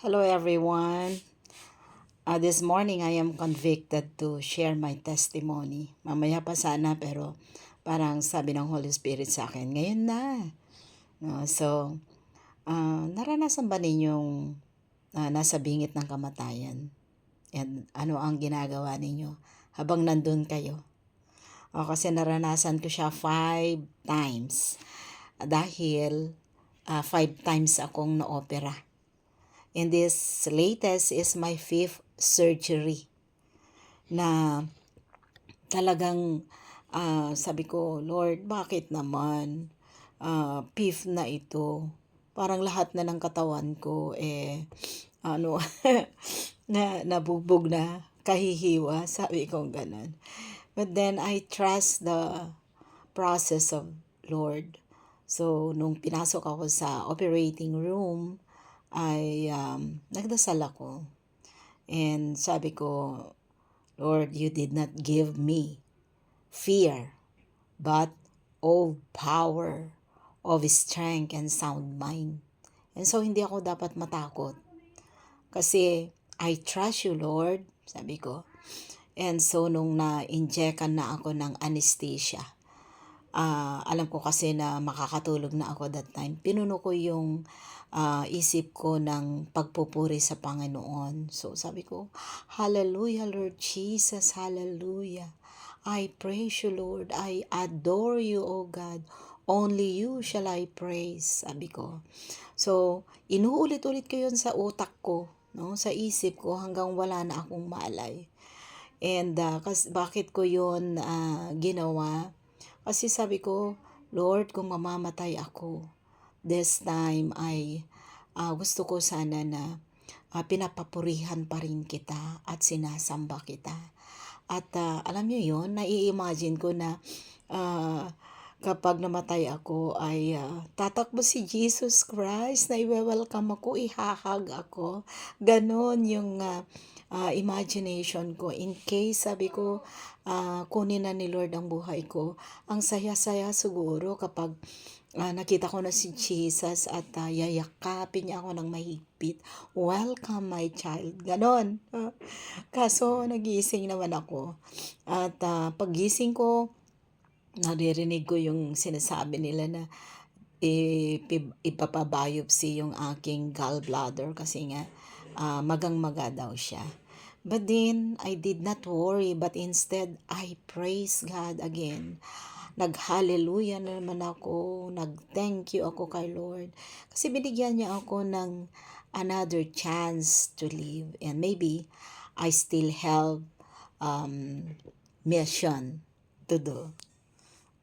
Hello everyone. This morning I am convicted to share my testimony. Mamaya pa sana pero parang sabi ng Holy Spirit sa akin, ngayon na. No, so, naranasan ba ninyong nasa bingit ng kamatayan? And ano ang ginagawa ninyo habang nandun kayo? Kasi naranasan ko siya 5 times. Dahil 5 times akong na-opera. And this latest is my 5th surgery na talagang sabi ko, Lord, bakit naman 5th na ito? Parang lahat na ng katawan ko ano nabubog na, kahihiwa, sabi ko ganun. But then I trust the process of Lord. So nung pinasok ako sa operating room, ay nagdasal ako. And sabi ko, Lord, you did not give me fear, but of power, of strength, and sound mind. And so, hindi ako dapat matakot. Kasi, I trust you, Lord, sabi ko. And so, nung na-injectan na ako ng anesthesia, alam ko kasi na makakatulog na ako that time. Pinuno ko yung isip ko ng pagpupuri sa Panginoon. So sabi ko, Hallelujah Lord Jesus, Hallelujah. I praise you Lord, I adore you O God. Only you shall I praise, sabi ko. So, inuulit-ulit ko yun sa utak ko, no? Sa isip ko hanggang wala na akong malay. And bakit ko yun ginawa? Kasi sabi ko, Lord, kung mamamatay ako, this time ay gusto ko sana na pinapapurihan pa rin kita at sinasamba kita. At alam niyo yon, nai-imagine ko na kapag namatay ako ay tatakbo si Jesus Christ na i-welcome ako, ihahag ako. Ganon yung imagination ko. In case, sabi ko, kunin na ni Lord ang buhay ko. Ang saya-saya siguro kapag nakita ko na si Jesus at yayakapin niya ako ng mahigpit. Welcome my child. Ganon. Kaso nagising naman ako. At paggising ko, naririnig ko yung sinasabi nila na ipapabiopsy yung aking gallbladder kasi nga magang-maga daw siya. But then, I did not worry, but instead, I praise God again. Nag-hallelujah na naman ako, nag-thank you ako kay Lord. Kasi binigyan niya ako ng another chance to live. And maybe, I still have mission to do.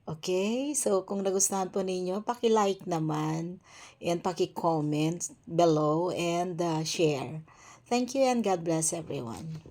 Okay? So, kung nagustuhan po ninyo, paki-like naman and paki-comment below and share. Thank you and God bless everyone.